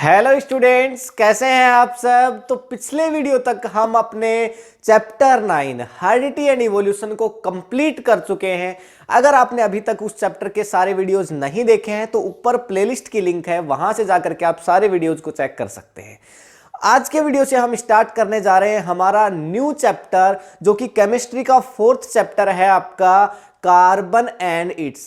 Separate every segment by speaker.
Speaker 1: Hello students, कैसे हैं आप सब। तो पिछले वीडियो तक हम अपने चैप्टर 9 हेरिडिटी एंड इवोल्यूशन को कंप्लीट कर चुके हैं। अगर आपने अभी तक उस चैप्टर के सारे वीडियोस नहीं देखे हैं तो ऊपर प्लेलिस्ट की लिंक है, वहां से जाकर के आप सारे वीडियोस को चेक कर सकते हैं। आज के वीडियो से हम स्टार्ट करने जा रहे हैं हमारा न्यू चैप्टर, जो कि केमिस्ट्री का 4th चैप्टर है आपका, carbon and it's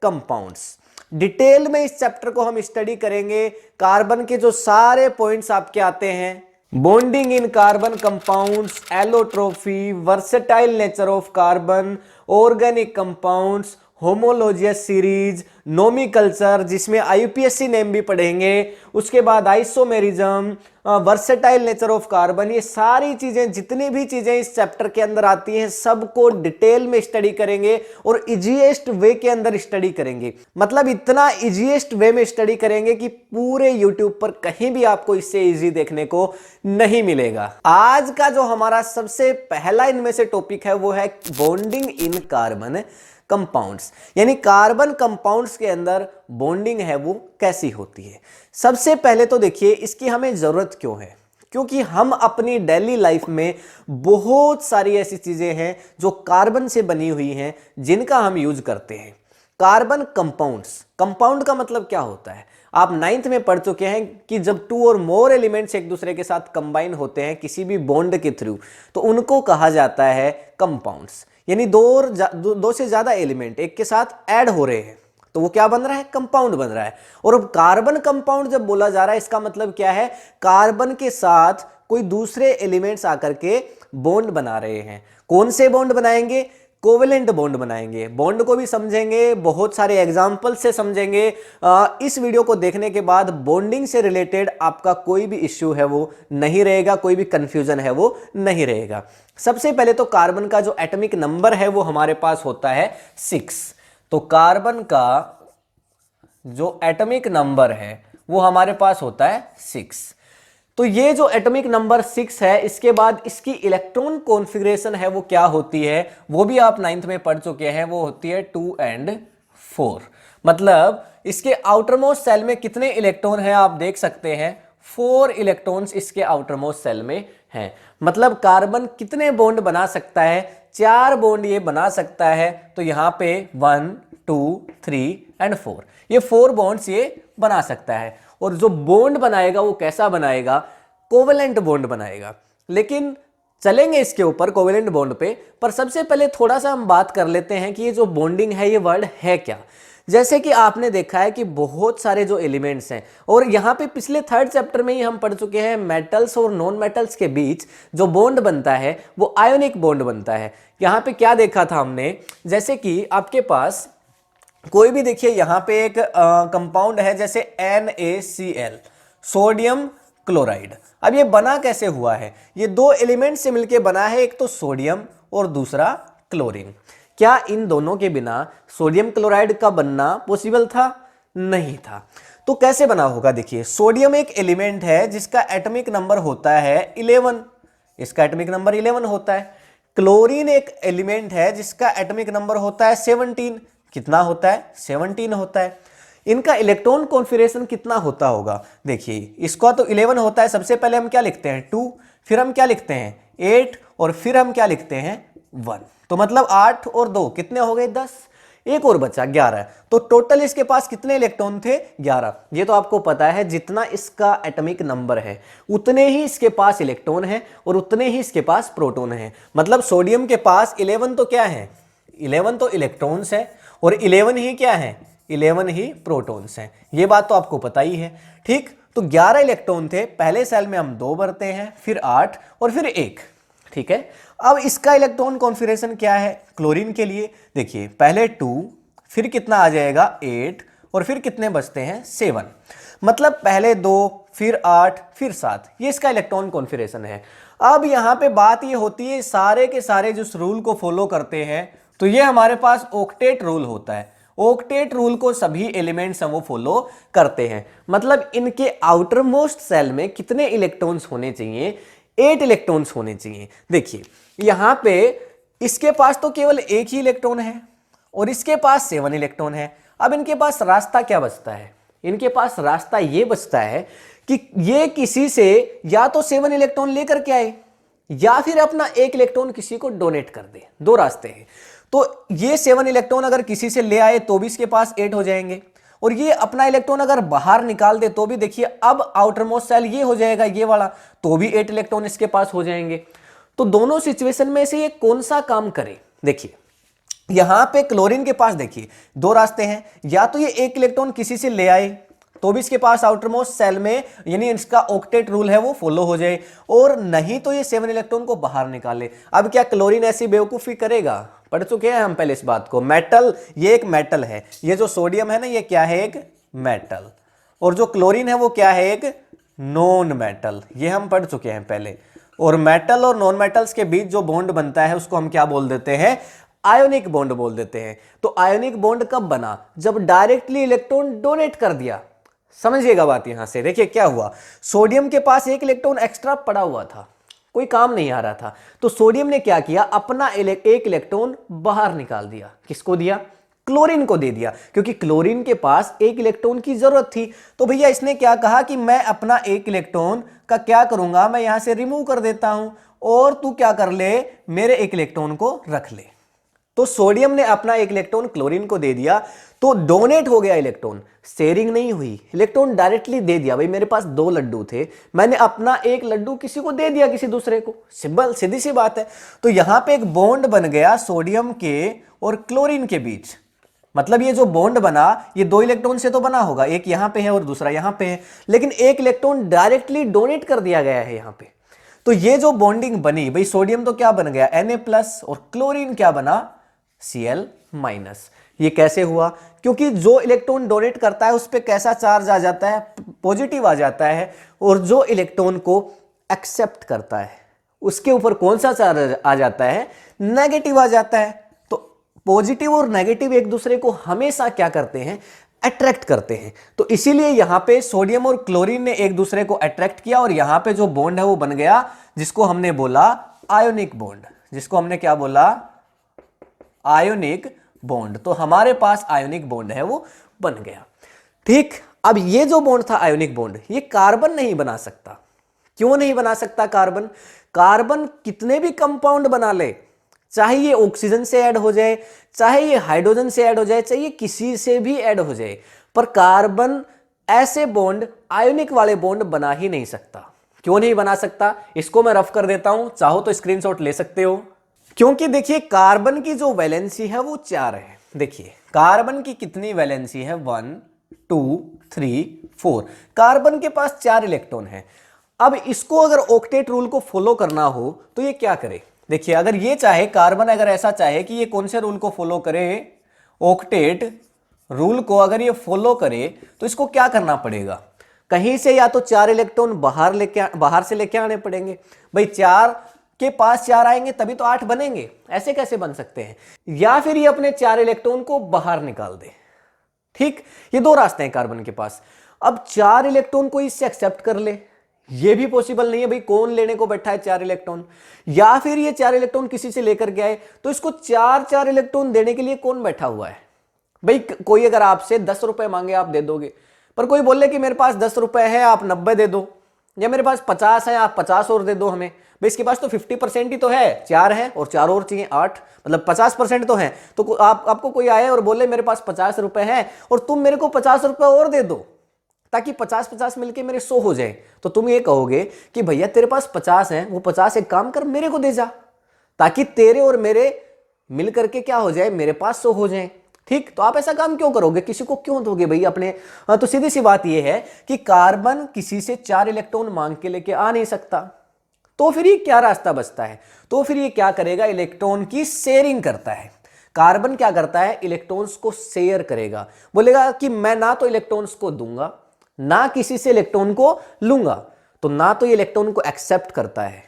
Speaker 1: compounds. Detail में इस चैप्टर को हम स्टडी करेंगे। कार्बन के जो सारे पॉइंट्स आपके आते हैं, bonding in carbon compounds, allotropy, versatile nature of carbon, organic compounds, homologous series, nomenclature जिसमें आईयूपीएससी नेम भी पढ़ेंगे, उसके बाद isomerism, versatile nature of carbon, ये सारी चीजें, जितनी भी चीजें इस चैप्टर के अंदर आती हैं सबको डिटेल में स्टडी करेंगे और इजीएस्ट वे के अंदर स्टडी करेंगे। मतलब इतना इजीएस्ट वे में स्टडी करेंगे कि पूरे यूट्यूब पर कहीं भी आपको इससे इजी देखने को नहीं मिलेगा। आज का जो हमारा सबसे पहला इनमें से टॉपिक है वो है बॉन्डिंग इन कार्बन कंपाउंड्स, यानी कार्बन कंपाउंड्स के अंदर बॉन्डिंग है वो कैसी होती है। सबसे पहले तो देखिए इसकी हमें जरूरत क्यों है, क्योंकि हम अपनी डेली लाइफ में बहुत सारी ऐसी चीजें हैं जो कार्बन से बनी हुई हैं जिनका हम यूज करते हैं। कार्बन कंपाउंड्स, कंपाउंड का मतलब क्या होता है, आप 9th में पढ़ चुके हैं कि जब 2 और मोर एलिमेंट्स एक दूसरे के साथ कंबाइन होते हैं किसी भी बॉन्ड के थ्रू, तो उनको कहा जाता है कंपाउंड्स। यानी दो से ज्यादा एलिमेंट एक के साथ ऐड हो रहे हैं तो वो क्या बन रहा है, कंपाउंड बन रहा है। और अब कार्बन कंपाउंड जब बोला जा रहा है, इसका मतलब क्या है, कार्बन के साथ कोई दूसरे एलिमेंट्स आकर के बॉन्ड बना रहे हैं। कौन से बॉन्ड बनाएंगे, कोवेलेंट बॉन्ड बनाएंगे। बॉन्ड को भी समझेंगे, बहुत सारे एग्जाम्पल से समझेंगे। इस वीडियो को देखने के बाद बॉन्डिंग से रिलेटेड आपका कोई भी इश्यू है वो नहीं रहेगा, कोई भी कंफ्यूजन है वो नहीं रहेगा। सबसे पहले तो कार्बन का जो एटॉमिक नंबर है वो हमारे पास होता है 6। तो कार्बन का जो एटॉमिक नंबर है वो हमारे पास होता है 6। तो ये जो एटॉमिक नंबर 6 है, इसके बाद इसकी इलेक्ट्रॉन कॉन्फ़िगरेशन है वो क्या होती है, वो भी आप 9th में पढ़ चुके हैं, वो होती है 2 and 4। मतलब इसके आउटरमोस्ट सेल में कितने इलेक्ट्रॉन हैं आप देख सकते हैं, 4 इलेक्ट्रॉन्स इसके आउटरमोस्ट सेल में हैं। मतलब कार्बन कितने बॉन्ड बना सकता है, 4 बॉन्ड ये बना सकता है। तो यहाँ पे 1 2 3 and 4, ये 4 बॉन्ड्स ये बना सकता है। और जो बॉन्ड बनाएगा वो कैसा बनाएगा, कोवेलेंट बॉन्ड बनाएगा। लेकिन चलेंगे इसके ऊपर कोवेलेंट बॉन्ड पे, पर सबसे पहले थोड़ा सा हम बात कर लेते हैं कि ये जो बॉन्डिंग है ये वर्ड है क्या। जैसे कि आपने देखा है कि बहुत सारे जो एलिमेंट्स हैं, और यहाँ पे पिछले 3rd चैप्टर में ही हम पढ़ चुके हैं, मेटल्स और नॉन मेटल्स के बीच जो बॉन्ड बनता है वो आयोनिक बॉन्ड बनता है। यहाँ पे क्या देखा था हमने, जैसे कि आपके पास कोई भी देखिए यहाँ पे एक कंपाउंड है जैसे NaCl, सोडियम क्लोराइड। अब ये बना कैसे हुआ है, ये 2 एलिमेंट से मिलके बना है, एक तो सोडियम और दूसरा क्लोरीन। क्या इन दोनों के बिना सोडियम क्लोराइड का बनना पॉसिबल था, नहीं था। तो कैसे बना होगा, देखिए सोडियम एक एलिमेंट है जिसका एटॉमिक नंबर होता है 11, इसका एटॉमिक नंबर 11 होता है। क्लोरीन एक एलिमेंट है जिसका एटॉमिक नंबर होता है 17, कितना होता है, 17 होता है। इनका इलेक्ट्रॉन कॉन्फ़िगरेशन कितना होता होगा, देखिए इसका तो 11 होता है। सबसे पहले हम क्या लिखते हैं 2, फिर हम क्या लिखते हैं 8, और फिर हम क्या लिखते हैं 1। तो मतलब 8 और 2 कितने हो गए 10, एक और बचा 11। तो टोटल इसके पास कितने इलेक्ट्रॉन थे, 11। ये तो आपको पता है, जितना इसका एटॉमिक नंबर है उतने ही इसके पास इलेक्ट्रॉन है और उतने ही इसके पास प्रोटॉन है। मतलब सोडियम के पास 11 तो क्या है, 11 तो इलेक्ट्रॉन्स है, और 11 ही क्या है, 11 ही प्रोटॉन्स हैं। ये बात तो आपको पता ही है, ठीक। तो 11 इलेक्ट्रॉन थे, पहले सेल में हम 2 भरते हैं, फिर 8 और फिर 1, ठीक है। अब इसका इलेक्ट्रॉन कॉन्फ़िगरेशन क्या है क्लोरीन के लिए, देखिए पहले 2, फिर कितना आ जाएगा 8, और फिर कितने बचते हैं 7। मतलब पहले 2, फिर 8, फिर 7, ये इसका इलेक्ट्रॉन कॉन्फ़िगरेशन है। अब यहाँ पे बात ये होती है, सारे के सारे जिस रूल को फॉलो करते हैं, तो ये हमारे पास ऑक्टेट रूल होता है। ऑक्टेट रूल को सभी एलिमेंट्स हम वो फॉलो करते हैं। मतलब इनके आउटर मोस्ट सेल में कितने इलेक्ट्रॉन्स होने चाहिए, 8 इलेक्ट्रॉन्स होने चाहिए। देखिए यहाँ पे इसके पास तो केवल एक ही इलेक्ट्रॉन है और इसके पास 7 इलेक्ट्रॉन है। अब इनके पास रास्ता क्या बचता है, इनके पास रास्ता ये बचता है कि ये किसी से या तो 7 इलेक्ट्रॉन लेकर के आए या फिर अपना 1 इलेक्ट्रॉन किसी को डोनेट कर दे। दो रास्ते हैं। तो ये 7 इलेक्ट्रॉन अगर किसी से ले आए तो भी इसके पास 8 हो जाएंगे, और ये अपना इलेक्ट्रॉन अगर बाहर निकाल दे तो भी देखिए अब आउटर मोस्ट सेल ये हो जाएगा ये वाला, तो भी 8 इलेक्ट्रॉन इसके पास हो जाएंगे। तो दोनों सिचुएशन में से ये कौन सा काम करे? देखिए यहां पे क्लोरीन के पास देखिए दो रास्ते हैं, या तो ये 1 इलेक्ट्रॉन किसी से ले आए तो भी इसके पास आउटर मोस्ट सेल में यानी इसका ऑक्टेट रूल है वो फॉलो हो जाए, और नहीं तो ये 7 इलेक्ट्रॉन को बाहर निकाले। अब क्या क्लोरीन ऐसी बेवकूफी करेगा? पढ़ चुके हैं हम पहले इस बात को। मेटल, ये एक मेटल है, ये जो सोडियम है ना ये क्या है? एक मेटल, और जो क्लोरीन है वो क्या है? एक नॉन मेटल। ये हम पढ़ चुके हैं पहले। और मेटल और नॉन मेटल्स के बीच जो बॉन्ड बनता है उसको हम क्या बोल देते हैं? आयोनिक बॉन्ड बोल देते हैं। तो आयोनिक बॉन्ड कब बना? जब डायरेक्टली इलेक्ट्रॉन डोनेट कर दिया। समझिएगा बात यहां से। देखिए क्या हुआ, सोडियम के पास 1 इलेक्ट्रॉन एक्स्ट्रा पड़ा हुआ था, कोई काम नहीं आ रहा था, तो सोडियम ने क्या किया? अपना 1 इलेक्ट्रॉन बाहर निकाल दिया। किसको दिया? क्लोरीन को दे दिया, क्योंकि क्लोरीन के पास 1 इलेक्ट्रॉन की जरूरत थी। तो भैया इसने क्या कहा कि मैं अपना 1 इलेक्ट्रॉन का क्या करूंगा? मैं यहां से रिमूव कर देता हूं, और तू क्या कर ले? मेरे 1 इलेक्ट्रॉन को रख ले। तो सोडियम ने अपना 1 इलेक्ट्रॉन क्लोरीन को दे दिया, तो डोनेट हो गया इलेक्ट्रॉन, शेयरिंग नहीं हुई। इलेक्ट्रॉन डायरेक्टली दे दिया। भाई मेरे पास 2 लड्डू थे, मैंने अपना 1 लड्डू किसी को दे दिया, किसी दूसरे को। सिंपल सीधी सी बात है। तो यहां पे एक बॉन्ड बन गया सोडियम के और क्लोरीन के बीच। मतलब ये जो बॉन्ड बना ये 2 इलेक्ट्रॉन से तो बना होगा, एक यहां पे है और दूसरा यहां पे है, लेकिन 1 इलेक्ट्रॉन डायरेक्टली डोनेट कर दिया गया है यहां पे। तो ये जो बॉन्डिंग बनी, भाई सोडियम तो क्या बन गया? Na+ और क्लोरीन क्या बना? Cl-। ये कैसे हुआ? क्योंकि जो इलेक्ट्रॉन डोनेट करता है उस पर कैसा चार्ज आ जाता है? पॉजिटिव आ जाता है, और जो इलेक्ट्रॉन को एक्सेप्ट करता है उसके ऊपर कौन सा चार्ज आ जाता है? नेगेटिव आ जाता है। तो पॉजिटिव और नेगेटिव एक दूसरे को हमेशा क्या करते हैं? अट्रैक्ट करते हैं। तो इसीलिए यहां पे सोडियम और क्लोरीन ने एक दूसरे को अट्रैक्ट किया, और यहां पे जो बॉन्ड है वो बन गया जिसको हमने बोला आयोनिक बॉन्ड। जिसको हमने क्या बोला? Ionic bond. तो हमारे पास आयोनिक बॉन्ड है वो बन गया। ठीक। अब ये जो बॉन्ड था आयोनिक बॉन्ड, ये कार्बन नहीं बना सकता। क्यों नहीं बना सकता कार्बन? कार्बन कितने भी कंपाउंड बना ले, चाहे ये ऑक्सीजन से ऐड हो जाए, चाहे ये हाइड्रोजन से ऐड हो जाए, चाहे ये किसी से भी ऐड हो जाए, पर कार्बन ऐसे बॉन्ड, आयोनिक वाले बॉन्ड बना ही नहीं सकता। क्यों नहीं बना सकता? इसको मैं रफ कर देता हूं, चाहो तो स्क्रीनशॉट ले सकते हो। क्योंकि देखिए कार्बन की जो वैलेंसी है वो 4 है। देखिए कार्बन की कितनी वैलेंसी है? 1 2 3 4। कार्बन के पास 4 इलेक्ट्रॉन है। अब इसको अगर ऑक्टेट रूल को फॉलो करना हो तो ये क्या करे? देखिए अगर ये चाहे, कार्बन अगर ऐसा चाहे कि ये कौन से रूल को फॉलो करे? ऑक्टेट रूल को अगर ये फॉलो करे तो इसको क्या करना पड़ेगा? कहीं से या तो 4 इलेक्ट्रॉन बाहर से लेके आने पड़ेंगे। भाई 4 के पास 4 आएंगे तभी तो 8 बनेंगे, ऐसे कैसे बन सकते हैं? या फिर ये अपने 4 इलेक्ट्रॉन को बाहर निकाल दे। ठीक, ये 2 रास्ते हैं कार्बन के पास। अब 4 इलेक्ट्रॉन को इससे एक्सेप्ट कर ले, ये भी पॉसिबल नहीं है। भाई कौन लेने को बैठा है 4 इलेक्ट्रॉन? या फिर ये 4 इलेक्ट्रॉन किसी से लेकर के आए, तो इसको 4 इलेक्ट्रॉन देने के लिए कौन बैठा हुआ है? भाई कोई अगर आपसे 10 रुपए मांगे आप दे दोगे, पर कोई बोले कि मेरे पास 10 रुपए है आप 90 दे दो, या मेरे पास 50 है आप 50 और दे दो हमें। भाई इसके पास तो 50% ही तो है, 4 है और 4 और चाहिए 8, मतलब 50% तो है। तो आपको कोई आए और बोले मेरे पास 50 रुपए है और तुम मेरे को 50 रुपए और दे दो ताकि 50-50 मिलके मेरे 100 हो जाए, तो तुम ये कहोगे कि भैया तेरे पास 50 है, वो 50 एक काम कर मेरे को दे जा, ताकि तेरे और मेरे मिल करके क्या हो जाए, मेरे पास 100 हो जाए। ठीक, तो आप ऐसा काम क्यों करोगे? किसी को क्यों दोगे भाई अपने? तो सीधी सी बात यह है कि कार्बन किसी से 4 इलेक्ट्रॉन मांग के लेके आ नहीं सकता। तो फिर ये क्या रास्ता बचता है? तो फिर ये क्या करेगा? इलेक्ट्रॉन की शेयरिंग करता है। कार्बन क्या करता है? इलेक्ट्रॉन्स को शेयर करेगा। बोलेगा कि मैं ना तो इलेक्ट्रॉन्स को दूंगा ना किसी से इलेक्ट्रॉन को लूंगा। तो ना तो ये इलेक्ट्रॉन को एक्सेप्ट करता है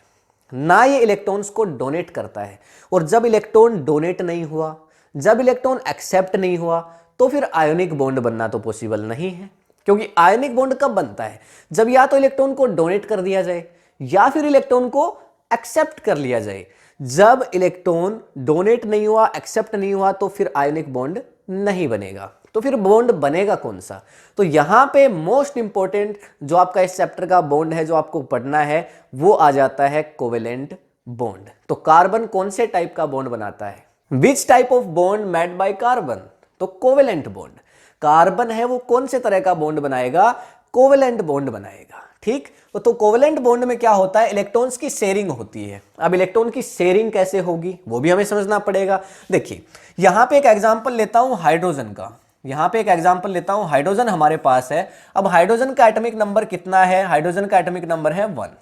Speaker 1: ना ये इलेक्ट्रॉन्स को डोनेट करता है। और जब इलेक्ट्रॉन डोनेट नहीं हुआ, जब इलेक्ट्रॉन एक्सेप्ट नहीं हुआ, तो फिर आयोनिक बॉन्ड बनना तो पॉसिबल नहीं है। क्योंकि आयोनिक बॉन्ड कब बनता है? जब या तो इलेक्ट्रॉन को डोनेट कर दिया जाए या फिर इलेक्ट्रॉन को एक्सेप्ट कर लिया जाए। जब इलेक्ट्रॉन डोनेट नहीं हुआ, एक्सेप्ट नहीं हुआ, तो फिर आयोनिक बॉन्ड नहीं बनेगा। तो फिर बॉन्ड बनेगा कौन सा? तो यहां पे मोस्ट इंपॉर्टेंट जो आपका इस चैप्टर का बॉन्ड है जो आपको पढ़ना है वो आ जाता है कोवेलेंट बॉन्ड। तो कार्बन कौन से टाइप का बॉन्ड बनाता है? Which type of bond made by carbon? तो कोवेलेंट बॉन्ड। कार्बन है वो कौन से तरह का बॉन्ड बनाएगा? कोवेलेंट बॉन्ड बनाएगा। ठीक, तो कोवेलेंट बॉन्ड में क्या होता है? इलेक्ट्रॉन्स की शेयरिंग होती है। अब इलेक्ट्रॉन की शेयरिंग कैसे होगी वो भी हमें समझना पड़ेगा। देखिए यहां पे एक एग्जांपल लेता हूं हाइड्रोजन का। यहां पे एक एग्जांपल लेता हूं, हाइड्रोजन हमारे पास है। अब हाइड्रोजन का एटॉमिक नंबर कितना है? हाइड्रोजन का एटॉमिक नंबर है 1।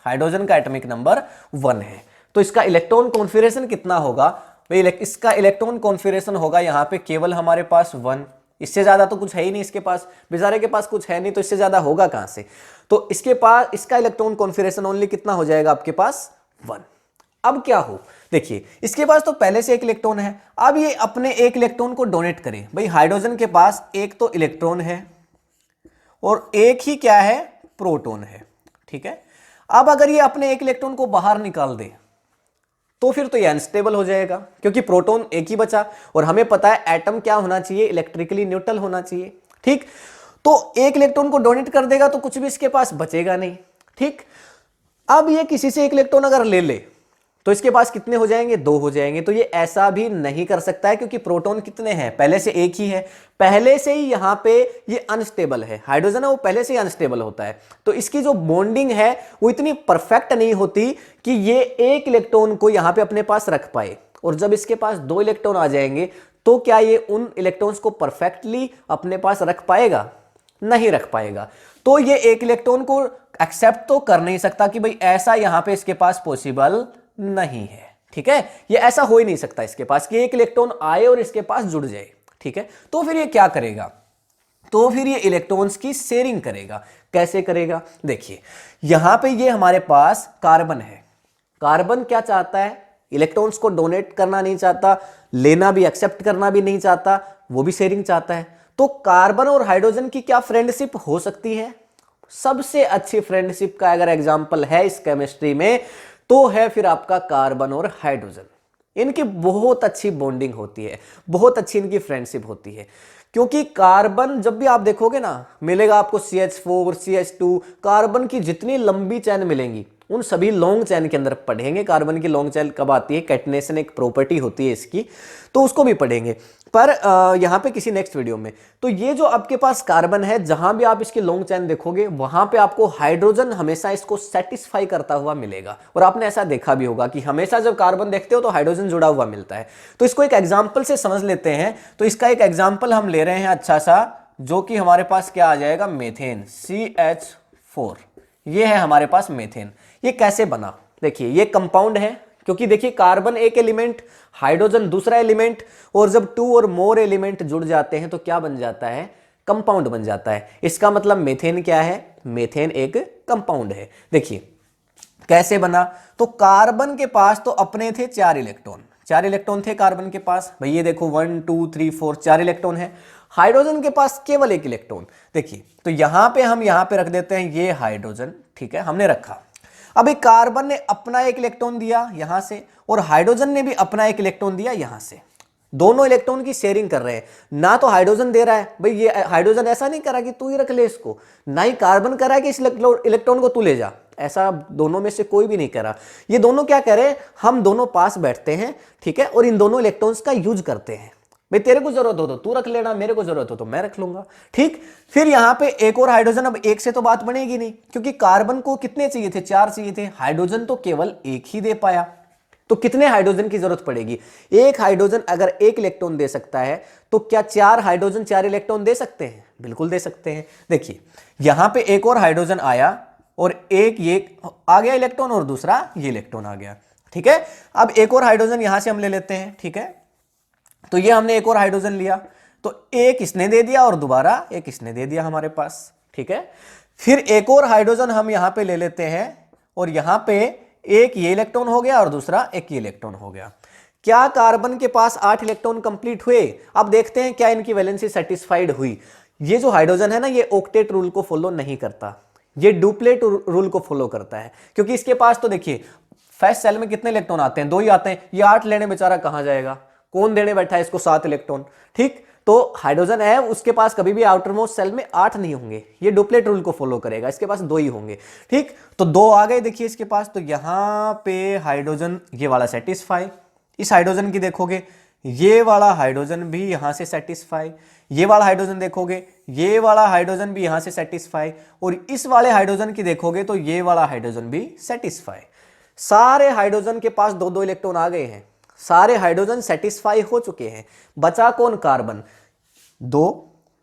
Speaker 1: हाइड्रोजन का एटॉमिक नंबर 1 है। तो इसका इलेक्ट्रॉन कॉन्फिगरेशन कितना होगा? भाई इसका इलेक्ट्रॉन कॉन्फिगरेशन होगा यहां पे केवल हमारे पास 1। इससे ज्यादा तो कुछ है ही नहीं इसके पास, बेचारे के पास कुछ है नहीं, तो इससे ज्यादा होगा कहां से? तो इसके पास इसका इलेक्ट्रॉन कॉन्फिगरेशन ओनली कितना हो जाएगा आपके पास? 1। अब क्या हो, देखिए इसके पास तो पहले से एक इलेक्ट्रॉन है। अब ये अपने एक इलेक्ट्रॉन को डोनेट करे। भाई हाइड्रोजन के पास एक तो इलेक्ट्रॉन है और एक ही क्या है? प्रोटॉन है। ठीक है, अब अगर ये अपने एक इलेक्ट्रॉन को बाहर निकाल दे तो फिर तो ये अनस्टेबल हो जाएगा, क्योंकि प्रोटॉन एक ही बचा और हमें पता है एटम क्या होना चाहिए? इलेक्ट्रिकली न्यूट्रल होना चाहिए। ठीक, तो एक इलेक्ट्रॉन को डोनेट कर देगा तो कुछ भी इसके पास बचेगा नहीं। ठीक, अब ये किसी से एक इलेक्ट्रॉन अगर ले ले तो इसके पास कितने हो जाएंगे? 2 हो जाएंगे। तो ये ऐसा भी नहीं कर सकता है क्योंकि प्रोटॉन कितने हैं? पहले से एक ही है। पहले से ही यहां पे ये अनस्टेबल है। हाइड्रोजन है वो पहले से ही अनस्टेबल होता है, तो इसकी जो बॉन्डिंग है वो इतनी परफेक्ट नहीं होती कि ये एक इलेक्ट्रॉन को यहां पे अपने पास रख पाए। और जब इसके पास 2 इलेक्ट्रॉन आ जाएंगे तो क्या ये उन इलेक्ट्रॉन्स को परफेक्टली अपने पास रख पाएगा? नहीं रख पाएगा। तो ये एक इलेक्ट्रॉन को एक्सेप्ट तो कर नहीं सकता कि भाई ऐसा यहां पे इसके पास पॉसिबल नहीं है। ठीक है, ये ऐसा हो ही नहीं सकता इसके पास कि एक इलेक्ट्रॉन आए और इसके पास जुड़ जाए। ठीक है, तो फिर ये क्या करेगा? तो फिर ये इलेक्ट्रॉन्स की शेयरिंग करेगा। कैसे करेगा? देखिए यहां पे ये हमारे पास कार्बन है। कार्बन क्या चाहता है? इलेक्ट्रॉन्स को डोनेट करना नहीं चाहता, लेना भी एक्सेप्ट करना भी नहीं चाहता, वो भी शेयरिंग चाहता है। तो कार्बन और हाइड्रोजन की क्या फ्रेंडशिप हो सकती है? सबसे अच्छी फ्रेंडशिप का अगर एग्जांपल है इस केमिस्ट्री में तो है फिर आपका कार्बन और हाइड्रोजन। इनकी बहुत अच्छी बॉन्डिंग होती है, बहुत अच्छी इनकी फ्रेंडशिप होती है। क्योंकि कार्बन जब भी आप देखोगे ना, मिलेगा आपको CH4 CH2, कार्बन की जितनी लंबी चैन मिलेंगी उन सभी लॉन्ग चैन के अंदर पढ़ेंगे। कार्बन की लॉन्ग चैन कब आती है? कैटनेशन एक प्रॉपर्टी होती है इसकी, तो उसको भी पढ़ेंगे पर यहां पे किसी नेक्स्ट वीडियो में। तो ये जो आपके पास कार्बन है, जहां भी आप इसकी लॉन्ग चैन देखोगे वहां पे आपको हाइड्रोजन हमेशा इसको सेटिस्फाई करता हुआ मिलेगा। और आपने ऐसा देखा भी होगा कि हमेशा जब कार्बन देखते हो तो हाइड्रोजन जुड़ा हुआ मिलता है। तो इसको एक एग्जाम्पल से समझ लेते हैं। तो इसका एक एग्जाम्पल हम ले रहे हैं अच्छा सा, जो कि हमारे पास क्या आ जाएगा? Methane, CH4। ये है हमारे पास मेथेन। ये कैसे बना? देखिए ये कंपाउंड है, क्योंकि देखिए कार्बन एक एलिमेंट, हाइड्रोजन दूसरा एलिमेंट, और जब 2 और मोर एलिमेंट जुड़ जाते हैं तो क्या बन जाता है? कंपाउंड बन जाता है। इसका मतलब मेथेन क्या है? मेथेन एक कंपाउंड है। देखिए कैसे बना? तो कार्बन के पास तो अपने थे 4 इलेक्ट्रॉन, 4 इलेक्ट्रॉन थे कार्बन के पास। भाई ये देखो 1 2 3 4 4 इलेक्ट्रॉन है। हाइड्रोजन के पास केवल एक इलेक्ट्रॉन। देखिए तो यहां पे हम यहां पे रख देते हैं ये हाइड्रोजन। ठीक है, हमने रखा। अभी कार्बन ने अपना एक इलेक्ट्रॉन दिया यहां से और हाइड्रोजन ने भी अपना एक इलेक्ट्रॉन दिया यहां से। दोनों इलेक्ट्रॉन की शेयरिंग कर रहे हैं। ना तो हाइड्रोजन दे रहा है, भाई ये हाइड्रोजन ऐसा नहीं करा कि तू ही रख ले इसको, ना ही कार्बन करा है कि इस इलेक्ट्रॉन को तू ले जा, ऐसा दोनों में से कोई भी नहीं करा। ये दोनों क्या कह रहे हैं? हम दोनों पास बैठते हैं, ठीक है, और इन दोनों इलेक्ट्रॉन्स का यूज करते हैं। भाई तेरे को जरूरत हो तो तू रख लेना, मेरे को जरूरत हो तो मैं रख लूंगा। ठीक, फिर यहां पे एक और हाइड्रोजन। अब एक से तो बात बनेगी नहीं, क्योंकि कार्बन को कितने चाहिए थे? 4 चाहिए थे। हाइड्रोजन तो केवल एक ही दे पाया, तो कितने हाइड्रोजन की जरूरत पड़ेगी? एक हाइड्रोजन अगर एक इलेक्ट्रॉन दे सकता है तो क्या 4 हाइड्रोजन 4 इलेक्ट्रॉन दे सकते हैं? बिल्कुल दे सकते हैं। देखिए यहां पे एक और हाइड्रोजन आया और एक ये आ गया इलेक्ट्रॉन और दूसरा ये इलेक्ट्रॉन आ गया। ठीक है, अब एक और हाइड्रोजन यहां से हम ले लेते हैं। ठीक है, तो ये हमने एक और हाइड्रोजन लिया, तो एक इसने दे दिया और दोबारा एक इसने दे दिया हमारे पास। ठीक है, फिर एक और हाइड्रोजन हम यहां पे ले लेते हैं और यहां पे एक ये इलेक्ट्रॉन हो गया और दूसरा एक ये इलेक्ट्रॉन हो गया। क्या कार्बन के पास 8 इलेक्ट्रॉन कंप्लीट हुए? अब देखते हैं क्या इनकी वैलेंसी सेटिस्फाइड हुई। ये जो हाइड्रोजन है ना, ये ऑक्टेट रूल को फॉलो नहीं करता, ये डुप्लेट रूल को फॉलो करता है, क्योंकि इसके पास तो देखिए फर्स्ट सेल में कितने इलेक्ट्रॉन आते हैं? 2 ही आते हैं। ये 8 लेने बेचारा कहां जाएगा? कौन देने बैठा है इसको 7 इलेक्ट्रॉन? ठीक, तो हाइड्रोजन है उसके पास कभी भी आउटर मोस्ट सेल में 8 नहीं होंगे, ये डुप्लेट रूल को फॉलो करेगा, इसके पास 2 ही होंगे। ठीक, तो 2 आ गए देखिए इसके पास। तो यहां पे हाइड्रोजन ये वाला सेटिस्फाई, इस हाइड्रोजन की देखोगे ये वाला हाइड्रोजन भी यहां से सेटिस्फाई, ये वाला हाइड्रोजन देखोगे ये वाला हाइड्रोजन भी यहां से सेटिस्फाई, और इस वाले हाइड्रोजन की देखोगे तो ये वाला हाइड्रोजन भी सेटिस्फाई। सारे हाइड्रोजन के पास 2-2 इलेक्ट्रॉन आ गए हैं, सारे हाइड्रोजन सेटिस्फाई हो चुके हैं। बचा कौन? कार्बन। 2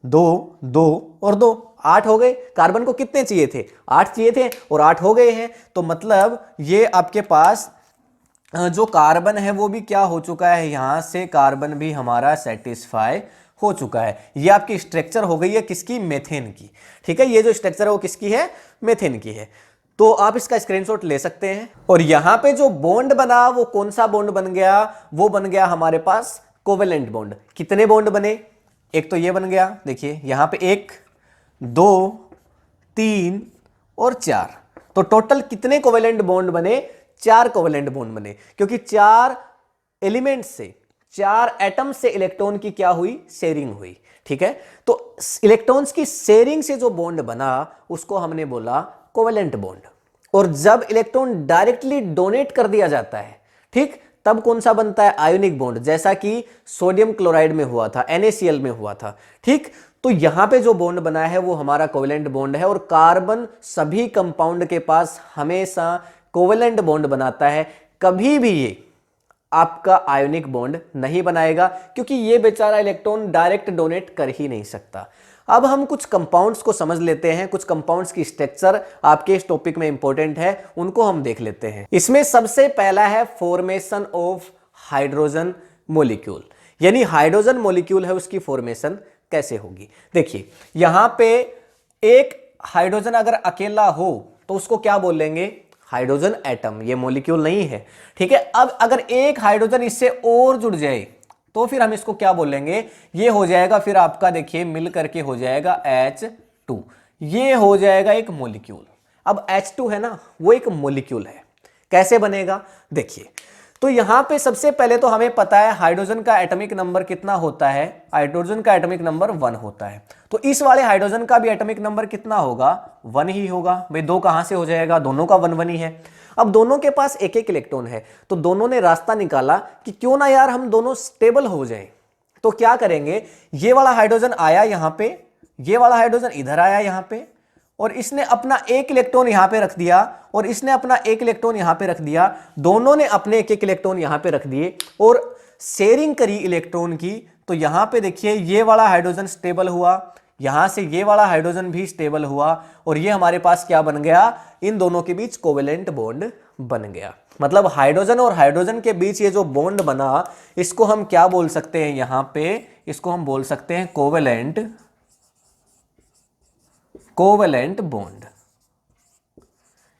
Speaker 1: 2 2 और 2 8 हो गए। कार्बन को कितने चाहिए थे? 8 चाहिए थे और 8 हो गए हैं। तो मतलब ये आपके पास जो कार्बन है वो भी क्या हो चुका है, यहां से कार्बन भी हमारा सेटिस्फाई हो चुका है। ये आपकी स्ट्रक्चर हो गई है किसकी? मेथेन की। ठीक है, ये जो स्ट्रक्चर है वो किसकी है? मेथेन की है। तो आप इसका स्क्रीनशॉट ले सकते हैं। और यहां पे जो बॉन्ड बना वो कौन सा बॉन्ड बन गया? वो बन गया हमारे पास कोवेलेंट बॉन्ड। कितने बॉन्ड बने? एक तो ये बन गया, देखिए यहां पे 1 2 3 और 4। तो टोटल कितने कोवेलेंट बॉन्ड बने? 4 कोवेलेंट बॉन्ड बने, क्योंकि 4 एलिमेंट से, 4 एटम से इलेक्ट्रॉन की क्या हुई? शेयरिंग हुई। ठीक है, तो इलेक्ट्रॉन्स की शेयरिंग से जो बॉन्ड बना उसको हमने बोला कोवेलेंट बॉन्ड। और जब इलेक्ट्रॉन डायरेक्टली डोनेट कर दिया जाता है, ठीक, तब कौन सा बनता है? आयोनिक बॉन्ड, जैसा कि सोडियम क्लोराइड में हुआ था, NaCl में हुआ था। ठीक, तो यहां पे जो बॉन्ड बना है वो हमारा कोवेलेंट बॉन्ड है। और कार्बन सभी कंपाउंड के पास हमेशा कोवेलेंट बॉन्ड बनाता है, कभी भी ये आपका आयोनिक बॉन्ड नहीं बनाएगा, क्योंकि ये बेचारा इलेक्ट्रॉन डायरेक्ट डोनेट कर ही नहीं सकता। अब हम कुछ कंपाउंड्स को समझ लेते हैं, कुछ कंपाउंड्स की स्ट्रक्चर आपके इस टॉपिक में इंपॉर्टेंट है, उनको हम देख लेते हैं। इसमें सबसे पहला है फॉर्मेशन ऑफ हाइड्रोजन मॉलिक्यूल, यानी हाइड्रोजन मॉलिक्यूल है उसकी फॉर्मेशन कैसे होगी। देखिए यहां पे एक हाइड्रोजन अगर अकेला हो तो उसको क्या बोलेंगे? हाइड्रोजन एटम, ये मॉलिक्यूल नहीं है। ठीक है, अब अगर एक हाइड्रोजन इससे और जुड़ जाए तो फिर हम इसको क्या बोलेंगे? ये हो जाएगा फिर आपका, देखिए मिल करके हो जाएगा H2, ये हो जाएगा एक मॉलिक्यूल। अब H2 है ना, वो एक मॉलिक्यूल है। कैसे बनेगा? देखिए, तो यहां पे सबसे पहले तो हमें पता है हाइड्रोजन का एटॉमिक नंबर कितना होता है? हाइड्रोजन का एटॉमिक नंबर 1 होता है। तो इस वाले हाइड्रोजन का भी एटॉमिक नंबर कितना होगा? 1 ही होगा। भाई 2 कहां से हो जाएगा? दोनों का 1 1 ही है। अब दोनों के पास एक एक इलेक्ट्रॉन है, तो दोनों ने रास्ता निकाला कि क्यों ना यार हम दोनों स्टेबल हो जाएं। तो क्या करेंगे? ये वाला हाइड्रोजन आया यहां पे, ये वाला हाइड्रोजन इधर आया यहां पे, और इसने अपना एक इलेक्ट्रॉन यहां पे रख दिया, और इसने अपना एक इलेक्ट्रॉन यहां पे रख दिया। दोनों ने अपने एक एक इलेक्ट्रॉन यहां पे रख दिए और शेयरिंग करी इलेक्ट्रॉन की। तो यहां पे देखिए ये वाला हाइड्रोजन स्टेबल हुआ, यहां से ये वाला हाइड्रोजन भी स्टेबल हुआ, और ये हमारे पास क्या बन गया? इन दोनों के बीच कोवेलेंट बॉन्ड बन गया। मतलब हाइड्रोजन और हाइड्रोजन के बीच ये जो बॉन्ड बना, इसको हम क्या बोल सकते हैं? यहां पे इसको हम बोल सकते हैं कोवेलेंट बॉन्ड।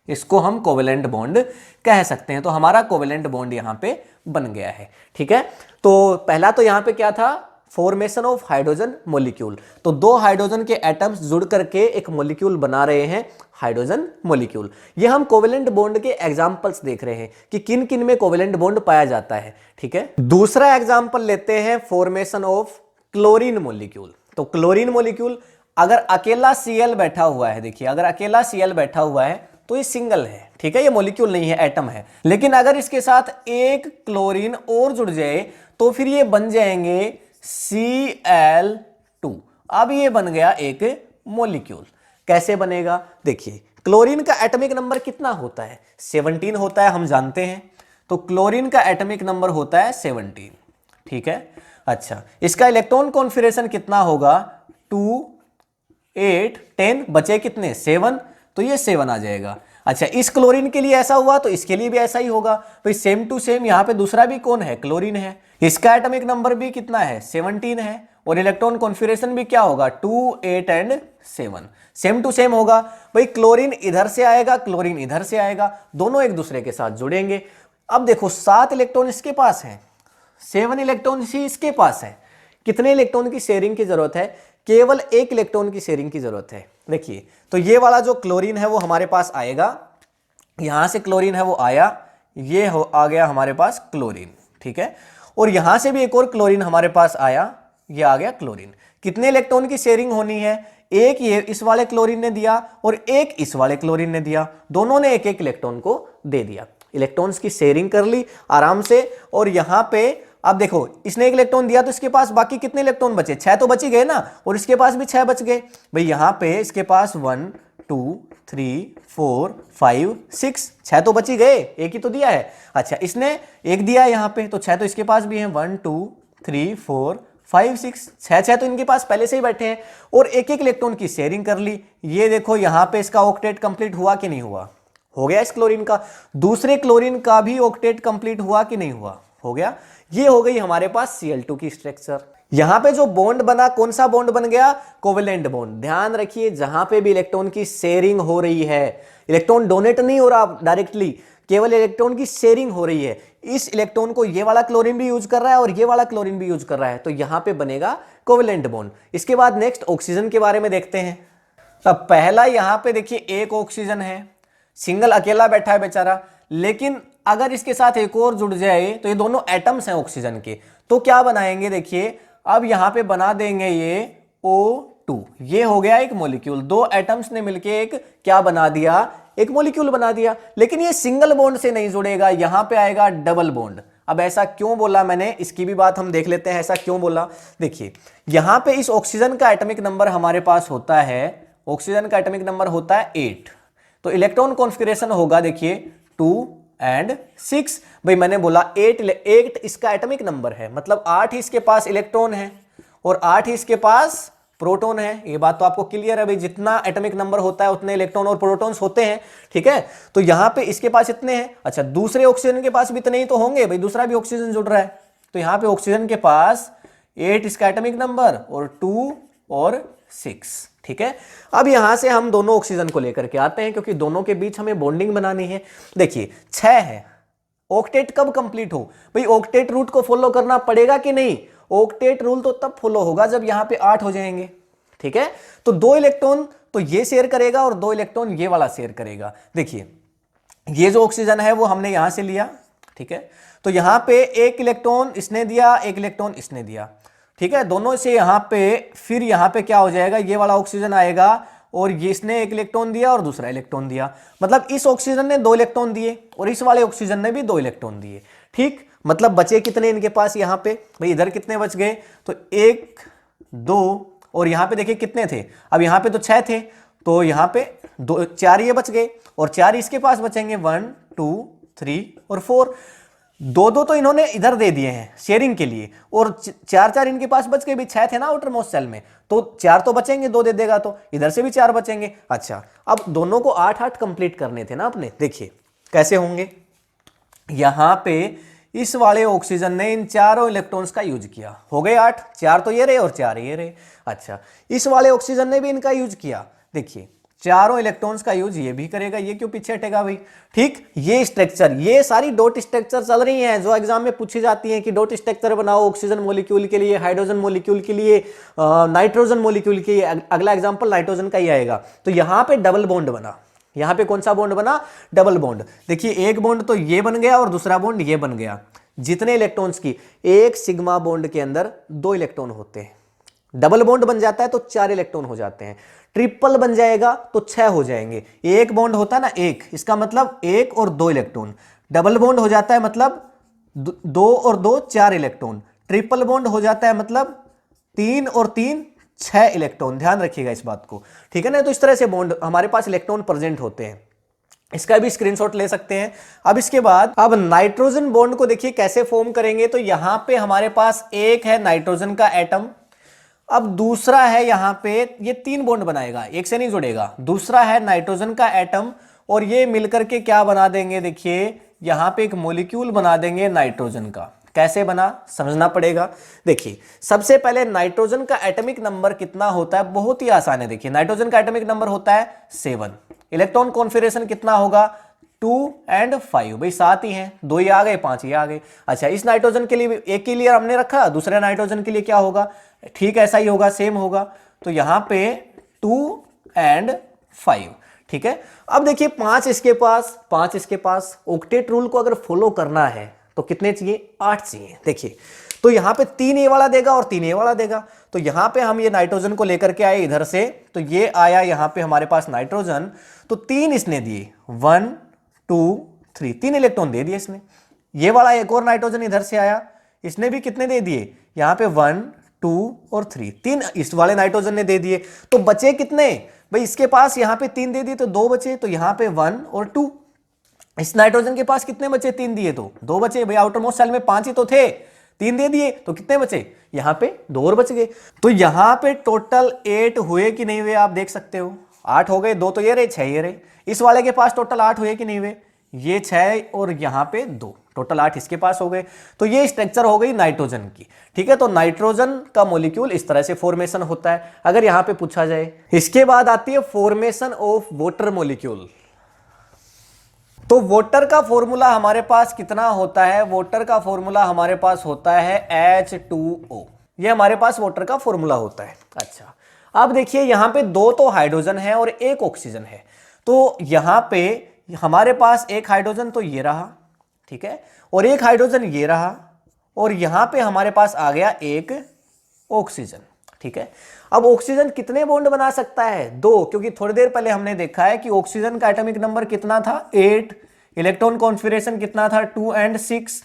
Speaker 1: इसको हम कोवेलेंट बॉन्ड कह सकते हैं। तो हमारा कोवेलेंट बॉन्ड यहां पे बन गया है। ठीक है, तो पहला तो यहां पे क्या था? Formation of hydrogen molecule. तो 2 हाइड्रोजन के एटम्स जुड़ करके एक मॉलिक्यूल बना रहे हैं, हाइड्रोजन मॉलिक्यूल। ये हम कोवेलेंट बॉन्ड के एग्जांपल्स देख रहे हैं कि किन किन में कोवेलेंट बॉन्ड पाया जाता है। ठीक है, दूसरा एग्जांपल लेते हैं फॉर्मेशन ऑफ क्लोरीन मॉलिक्यूल। तो क्लोरीन मॉलिक्यूल, अगर अकेला Cl बैठा हुआ है, देखिए अगर अकेला Cl बैठा हुआ है तो ये सिंगल है। ठीक है, ये मॉलिक्यूल नहीं है, एटम है। लेकिन अगर इसके साथ एक क्लोरीन और जुड़ जाए तो फिर ये बन जाएंगे Cl2। अब ये बन गया एक मॉलिक्यूल। कैसे बनेगा? देखिए क्लोरीन का एटॉमिक नंबर कितना होता है? 17 होता है, हम जानते हैं। तो क्लोरीन का एटॉमिक नंबर होता है 17। ठीक है, अच्छा इसका इलेक्ट्रॉन कॉन्फिगरेशन कितना होगा? 2 8 10, बचे कितने? 7। तो ये 7 आ जाएगा। अच्छा इस क्लोरीन के लिए ऐसा हुआ तो इसके लिए भी ऐसा ही होगा। भाई सेम टू सेम यहां पे दूसरा भी कौन है? क्लोरीन है। इसका एटॉमिक नंबर भी कितना है? 17 है, और इलेक्ट्रॉन कॉन्फिगरेशन भी क्या होगा? 2 8 एंड 7, सेम टू सेम होगा। भाई क्लोरीन इधर से आएगा, क्लोरीन इधर से आएगा, दोनों एक दूसरे के साथ जुड़ेंगे। अब देखो 7 इलेक्ट्रॉन इसके पास है, 7 इलेक्ट्रॉन ही इसके पास है। कितने इलेक्ट्रॉन की शेयरिंग की जरूरत है? केवल एक इलेक्ट्रॉन की शेयरिंग की जरूरत है। देखिए तो ये वाला जो क्लोरीन है वो हमारे पास आएगा, यहां से क्लोरीन है वो आया, आ गया हमारे पास क्लोरीन। ठीक है, और यहां से भी एक और क्लोरीन हमारे पास आया, ये आ गया क्लोरीन। कितने इलेक्ट्रॉन की शेयरिंग होनी है? एक ये इस वाले क्लोरीन ने दिया और एक इस वाले क्लोरीन ने दिया, दोनों ने एक एक इलेक्ट्रॉन को दे दिया। इलेक्ट्रॉन्स की शेयरिंग कर ली आराम से। और यहां पे अब देखो, इसने एक इलेक्ट्रॉन दिया तो इसके पास बाकी कितने इलेक्ट्रॉन बचे? 6 तो बच ही गए ना, और इसके पास भी 6 बच गए। भाई यहां पे इसके पास 1 2 3 4 5 6, 6 तो बच ही गए, एक ही तो दिया है। अच्छा, इसने एक दिया यहां पे, तो 6 तो इसके पास भी है, 1 2 3 4 5 6, 6 तो इनके पास पहले से ही बैठे हैं। और एक एक इलेक्ट्रॉन की शेयरिंग कर ली। ये देखो यहां पे इसका ऑक्टेट कंप्लीट हुआ कि नहीं हुआ? हो गया इस क्लोरीन का। दूसरे क्लोरीन का भी ऑक्टेट कंप्लीट हुआ कि नहीं हुआ? हो गया। ये हो गई हमारे पास Cl2 की स्ट्रक्चर। यहां पे जो बॉन्ड बना, कौन सा बॉन्ड बन गया? Covalent bond. ध्यान रखिए, जहां पे भी इलेक्ट्रॉन की शेयरिंग हो रही है, इलेक्ट्रॉन डोनेट नहीं हो रहा डायरेक्टली, केवल इलेक्ट्रॉन की शेयरिंग हो रही है। इस इलेक्ट्रॉन को ये वाला क्लोरीन भी यूज कर रहा है और ये वाला क्लोरीन भी यूज कर रहा है, तो यहां पे बनेगा कोवेलेंट बॉन्ड। इसके बाद नेक्स्ट ऑक्सीजन के बारे में देखते हैं। अब पहला यहां पे देखिए एक ऑक्सीजन है, सिंगल अकेला बैठा है बेचारा, लेकिन अगर इसके साथ एक और जुड़ जाए तो ये दोनों एटम्स हैं ऑक्सीजन के, तो क्या बनाएंगे? देखिए अब यहां पे बना देंगे ये O2। ये हो गया एक मॉलिक्यूल। दो एटम्स ने मिलके एक क्या बना दिया? एक मॉलिक्यूल बना दिया। लेकिन ये सिंगल बॉन्ड से नहीं जुड़ेगा, यहां पे आएगा डबल बॉन्ड। अब ऐसा क्यों बोला मैंने, इसकी भी बात हम देख लेते हैं, ऐसा क्यों बोला। देखिए यहां पे इस ऑक्सीजन का एटॉमिक नंबर हमारे पास होता है, ऑक्सीजन का एटॉमिक नंबर होता है 8, तो इलेक्ट्रॉन कॉन्फ़िगरेशन होगा देखिए 2 और 6। भाई मैंने बोला 8 इसका एटॉमिक नंबर है, मतलब 8 ही इसके पास इलेक्ट्रॉन है और 8 ही इसके पास प्रोटॉन है। ये बात तो आपको क्लियर है भाई, जितना एटॉमिक नंबर होता है उतने इलेक्ट्रॉन और प्रोटॉन्स होते हैं, ठीक है। तो यहां पे इसके पास इतने हैं। अच्छा, दूसरे ऑक्सीजन के पास भी इतने ही तो होंगे भाई, दूसरा भी ऑक्सीजन जुड़ रहा है, तो यहां पे ऑक्सीजन के पास 8 इसका एटॉमिक नंबर और 2 और 6, ठीक है। अब यहां से हम दोनों ऑक्सीजन को लेकर के आते हैं, क्योंकि दोनों के बीच हमें बॉन्डिंग बनानी है। देखिए 6 है, ऑक्टेट कब कंप्लीट हो? भाई ऑक्टेट रूट को फॉलो करना पड़ेगा कि नहीं? ऑक्टेट रूल तो तब फॉलो होगा जब यहां पे 8 हो जाएंगे, ठीक है। तो 2 इलेक्ट्रॉन तो ये शेयर करेगा और 2 इलेक्ट्रॉन ये वाला शेयर करेगा। देखिए ये जो ऑक्सीजन है वो हमने यहां से लिया, ठीक है। तो यहां पे एक इलेक्ट्रॉन इसने दिया, एक इलेक्ट्रॉन इसने दिया, ठीक है। दोनों से यहां पे फिर यहां पे क्या हो जाएगा, ये वाला ऑक्सीजन आएगा और ये इसने एक इलेक्ट्रॉन दिया और दूसरा इलेक्ट्रॉन दिया, मतलब इस ऑक्सीजन ने 2 इलेक्ट्रॉन दिए और इस वाले ऑक्सीजन ने भी 2 इलेक्ट्रॉन दिए, ठीक। मतलब बचे कितने इनके पास यहां पे? भाई इधर कितने बच गए? तो 1 2 और यहां पे देखिए कितने थे? अब यहां पे तो 6 थे, तो यहां पे 4 ये बच गए और 4 इसके पास बचेंगे, 1 2 3 और 4। 2 तो इन्होंने इधर दे दिए हैं शेयरिंग के लिए और 4 इनके पास बच गए भी, 6 थे ना आउटर मोस्ट सेल में, तो 4 तो बचेंगे, 2 दे देगा तो इधर से भी 4 बचेंगे। अच्छा, अब दोनों को 8 कंप्लीट करने थे ना अपने। देखिए कैसे होंगे। यहां पे इस वाले ऑक्सीजन ने इन चारों इलेक्ट्रॉन्स का यूज किया, हो गए 8, 4 तो ये रहे और 4 ये रहे। अच्छा, इस वाले ऑक्सीजन ने भी इनका यूज किया, देखिए चारों इलेक्ट्रॉन्स का यूज ये भी करेगा, ये क्यों पीछे हटेगा भाई, ठीक। ये स्ट्रक्चर, ये सारी डॉट स्ट्रक्चर चल रही हैं जो एग्जाम में पूछी जाती हैं कि डॉट स्ट्रक्चर बनाओ ऑक्सीजन मॉलिक्यूल के लिए, हाइड्रोजन मॉलिक्यूल के लिए, नाइट्रोजन मॉलिक्यूल के लिए। अगला एग्जांपल नाइट्रोजन का ही आएगा। तो यहां पे डबल बॉन्ड बना, यहां पे कौन सा बॉन्ड बना? Double bond. देखिए एक बॉन्ड तो ये बन गया और दूसरा बॉन्ड ये बन गया। जितने इलेक्ट्रॉन्स की, एक सिग्मा बॉन्ड के अंदर 2 इलेक्ट्रॉन होते हैं, डबल बॉन्ड बन जाता है तो 4 इलेक्ट्रॉन हो जाते हैं, ट्रिपल बन जाएगा तो 6 हो जाएंगे। एक बॉन्ड होता है ना एक, इसका मतलब 1 और 2 इलेक्ट्रॉन, डबल बॉन्ड हो जाता है मतलब 2 और 2 4 इलेक्ट्रॉन, ट्रिपल बॉन्ड हो जाता है मतलब 3 और 3 6 इलेक्ट्रॉन। ध्यान रखिएगा इस बात को, ठीक है ना। तो इस तरह से बॉन्ड हमारे पास इलेक्ट्रॉन प्रेजेंट होते हैं, इसका भी स्क्रीनशॉट ले सकते हैं। अब इसके बाद अब नाइट्रोजन बॉन्ड को देखिए कैसे फॉर्म करेंगे। तो यहां पे हमारे पास एक है नाइट्रोजन का एटम, अब दूसरा है यहां पे, ये 3 बॉन्ड बनाएगा, एक से नहीं जुड़ेगा। दूसरा है नाइट्रोजन का एटम और ये मिलकर के क्या बना देंगे, देखिए यहां पे एक मॉलिक्यूल बना देंगे नाइट्रोजन का। कैसे बना समझना पड़ेगा। देखिए सबसे पहले नाइट्रोजन का एटॉमिक नंबर कितना होता है, बहुत ही आसान है। देखिए नाइट्रोजन का एटॉमिक नंबर होता है 7, इलेक्ट्रॉन कॉन्फ़िगरेशन कितना होगा 2 और 5, भाई 7 ही हैं, 2 ये आ गए 5 ये आ गए। अच्छा, इस नाइट्रोजन के लिए एक के लिए हमने रखा, दूसरे नाइट्रोजन के लिए क्या होगा, ठीक ऐसा ही होगा, सेम होगा। तो यहां पे 2 और 5, ठीक है। अब देखिए 5 इसके पास, 5 इसके पास। ऑक्टेट रूल को अगर फॉलो करना है तो कितने चाहिए, 8 चाहिए। देखिए तो यहाँ पे 3 ये वाला देगा और 3 ये वाला देगा। तो यहाँ पे हम ये नाइट्रोजन को लेकर के आए इधर से, तो ये आया यहाँ पे हमारे पास नाइट्रोजन, तो 3 इसने दिए, 1 2 3, 3 इलेक्ट्रॉन दे दिए इसने। ये वाला एक और नाइट्रोजन इधर से आया, इसने भी कितने दे दिए, यहाँ पे 1 2 और 3, 3 इस वाले नाइट्रोजन ने दे दिए। तो बचे कितने भाई, इसके पास यहाँ पे 3 दे दिए तो 2 बचे, तो यहाँ पे 1 और 2। इस नाइट्रोजन के पास कितने बचे, 3 दिए तो 2 बचे भाई, आउटर मोस्ट सेल में 5 ही तो थे, 3 दे दिए तो कितने बचे, यहाँ पे 2 और बच गए। तो यहाँ पे टोटल 8 हुए कि नहीं हुए आप देख सकते हो, 8 हो गए, 2 तो ये रहे, 6 ये रहे। इस वाले के पास टोटल 8 हुए कि नहीं हुए, ये 6 और यहाँ पे 2, टोटल 8 इसके पास हो गए। तो ये स्ट्रक्चर हो गई नाइट्रोजन की, ठीक है। तो नाइट्रोजन का मॉलिक्यूल इस तरह से फॉर्मेशन होता है अगर यहाँ पे पूछा जाए। इसके बाद आती है फॉर्मेशन ऑफ वाटर मॉलिक्यूल। तो वाटर का फॉर्मूला हमारे पास कितना होता है, वाटर का फॉर्मूला हमारे पास होता है H2O, ये हमारे पास वाटर का फॉर्मूला होता है। अच्छा, अब देखिए यहाँ पे 2 तो हाइड्रोजन है और 1 ऑक्सीजन है। तो यहाँ पे हमारे पास एक हाइड्रोजन तो ये रहा, ठीक है, और एक हाइड्रोजन ये रहा, और यहाँ पे हमारे पास आ गया एक ऑक्सीजन, ठीक है। अब ऑक्सीजन कितने बॉन्ड बना सकता है, 2, क्योंकि थोड़ी देर पहले हमने देखा है कि ऑक्सीजन का एटॉमिक नंबर कितना था, 8, इलेक्ट्रॉन कॉन्फिगरेशन कितना था, 2 और 6।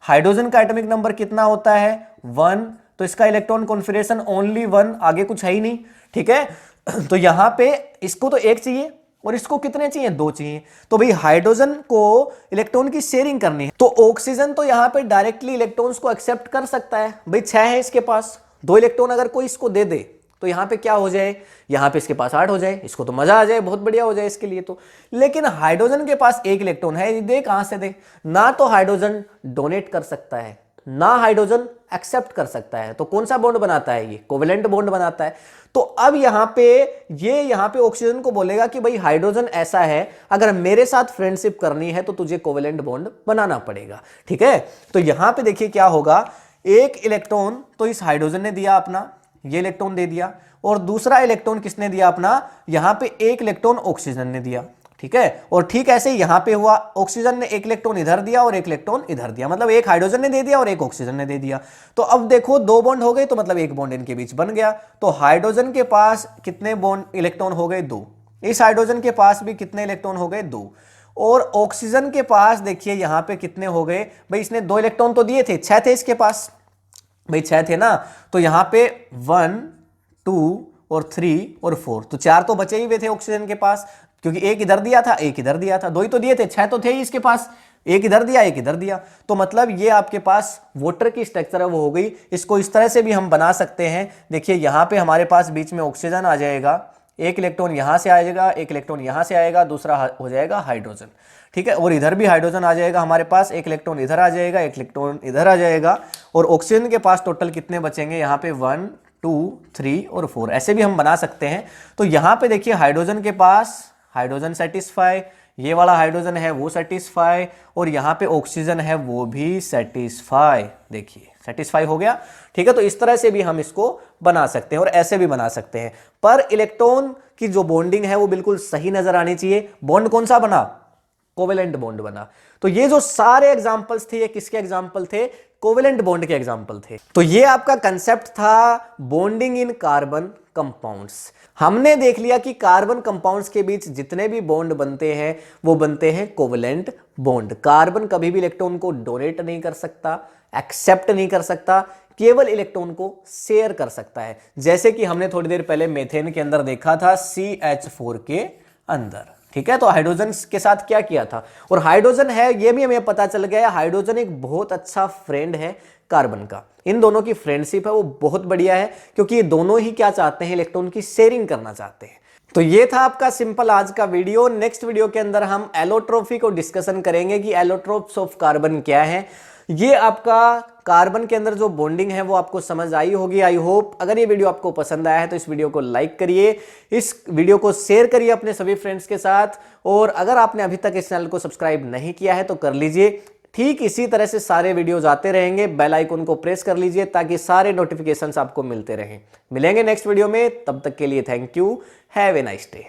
Speaker 1: हाइड्रोजन का एटॉमिक नंबर कितना होता है, 1, तो इसका इलेक्ट्रॉन कॉन्फिगरेशन ओनली 1, आगे कुछ है ही नहीं, ठीक है। तो यहां पे इसको तो 1 चाहिए और इसको कितने चाहिए, 2 चाहिए। तो भाई हाइड्रोजन को इलेक्ट्रॉन की शेयरिंग करनी है, तो ऑक्सीजन तो यहां पे डायरेक्टली इलेक्ट्रॉन्स को एक्सेप्ट कर सकता है। भाई 6 है इसके पास, 2 इलेक्ट्रॉन अगर कोई इसको दे दे तो यहाँ पे क्या हो जाए, यहाँ पे इसके पास 8 हो जाए, इसको तो मजा आ जाए, बहुत बढ़िया हो जाए इसके लिए तो। लेकिन हाइड्रोजन के पास 1 इलेक्ट्रॉन है, दे कहां से दे, ना तो हाइड्रोजन डोनेट कर सकता है ना हाइड्रोजन एक्सेप्ट कर सकता है। तो कौन सा बॉन्ड बनाता है, ये कोवेलेंट बॉन्ड बनाता है। तो अब यहाँ पे ऑक्सीजन को बोलेगा कि भाई हाइड्रोजन ऐसा है, अगर मेरे साथ फ्रेंडशिप करनी है तो तुझे कोवेलेंट बॉन्ड बनाना पड़ेगा, ठीक है। तो यहाँ पे देखिए क्या होगा, 1 इलेक्ट्रॉन तो इस हाइड्रोजन ने दिया अपना, ये इलेक्ट्रॉन दे दिया, और दूसरा इलेक्ट्रॉन किसने दिया अपना, यहां पे 1 इलेक्ट्रॉन ऑक्सीजन ने दिया, ठीक है। और ठीक ऐसे यहां पे हुआ, ऑक्सीजन ने 1 इलेक्ट्रॉन इधर दिया और 1 इलेक्ट्रॉन इधर दिया, मतलब 1 हाइड्रोजन ने दे दिया और 1 ऑक्सीजन ने दे दिया। तो अब देखो 2 बॉन्ड हो गए, तो मतलब 1 बॉन्ड इनके बीच बन गया। तो हाइड्रोजन के पास कितने बॉन्ड इलेक्ट्रॉन हो गए, 2। इस हाइड्रोजन के पास भी कितने इलेक्ट्रॉन हो गए, 2। और ऑक्सीजन के पास देखिए यहां पे कितने हो गए, भाई इसने 2 इलेक्ट्रॉन तो दिए थे, 6 थे इसके पास, भाई 6 थे ना, तो यहां पे 1 2 और 3 और 4, तो 4 तो बचे ही हुए थे ऑक्सीजन के पास, क्योंकि 1 इधर दिया था 1 इधर दिया था, 2 ही तो दिए थे, 6 तो थे ही इसके पास, 1 इधर दिया 1 इधर दिया। तो मतलब ये आपके पास वाटर की स्ट्रक्चर है वो हो गई। इसको इस तरह से भी हम बना सकते हैं, देखिए यहां पे हमारे पास बीच में ऑक्सीजन आ जाएगा, 1 इलेक्ट्रॉन यहां से आएगा, 1 इलेक्ट्रॉन यहां से आएगा, दूसरा हो जाएगा हाइड्रोजन, ठीक है। और इधर भी हाइड्रोजन आ जाएगा हमारे पास, 1 इलेक्ट्रॉन इधर आ जाएगा, 1 इलेक्ट्रॉन इधर आ जाएगा, और ऑक्सीजन के पास टोटल कितने बचेंगे, यहाँ पे 1 2 3 और 4, ऐसे भी हम बना सकते हैं। तो यहाँ पे देखिए हाइड्रोजन के पास हाइड्रोजन सेटिस्फाई, ये वाला हाइड्रोजन है वो सेटिस्फाई, और यहाँ पे ऑक्सीजन है वो भी सेटिस्फाई, देखिए सेटिस्फाई हो गया, ठीक है। तो इस तरह से भी हम इसको बना सकते हैं और ऐसे भी बना सकते हैं, पर इलेक्ट्रॉन की जो बॉन्डिंग है वो बिल्कुल सही नजर आनी चाहिए। बॉन्ड कौन सा बना, कोवेलेंट बॉन्ड बना। तो ये जो सारे एग्जांपल्स थे ये किसके एग्जांपल थे, कोवेलेंट बॉन्ड के एग्जांपल थे। तो ये आपका कंसेप्ट था बॉन्डिंग इन कार्बन कंपाउंड्स। हमने देख लिया कि कार्बन कंपाउंड्स के बीच जितने भी बॉन्ड बनते हैं वो बनते हैं कोवेलेंट बॉन्ड। कार्बन कभी भी इलेक्ट्रॉन को डोनेट नहीं कर सकता, एक्सेप्ट नहीं कर सकता, केवल इलेक्ट्रॉन को शेयर कर सकता है, जैसे कि हमने थोड़ी देर पहले मेथेन के अंदर देखा था CH4 के अंदर, ठीक है। तो हाइड्रोजन के साथ क्या किया था, और हाइड्रोजन है ये भी हमें पता चल गया, हाइड्रोजन एक बहुत अच्छा फ्रेंड है कार्बन का। इन दोनों की फ्रेंडशिप है वो बहुत बढ़िया है, क्योंकि ये दोनों ही क्या चाहते हैं, इलेक्ट्रॉन की शेयरिंग करना चाहते हैं। तो ये था आपका सिंपल आज का वीडियो। नेक्स्ट वीडियो के अंदर हम एलोट्रोफी को डिस्कशन करेंगे कि एलोट्रोप्स ऑफ कार्बन क्या है। ये आपका कार्बन के अंदर जो बॉन्डिंग है वो आपको समझ आई होगी, आई होप। अगर ये वीडियो आपको पसंद आया है तो इस वीडियो को लाइक करिए, इस वीडियो को शेयर करिए अपने सभी फ्रेंड्स के साथ, और अगर आपने अभी तक इस चैनल को सब्सक्राइब नहीं किया है तो कर लीजिए। ठीक इसी तरह से सारे वीडियोज आते रहेंगे, बेल आइकन को प्रेस कर लीजिए ताकि सारे नोटिफिकेशंस आपको मिलते रहें। मिलेंगे नेक्स्ट वीडियो में, तब तक के लिए thank you, have a nice day.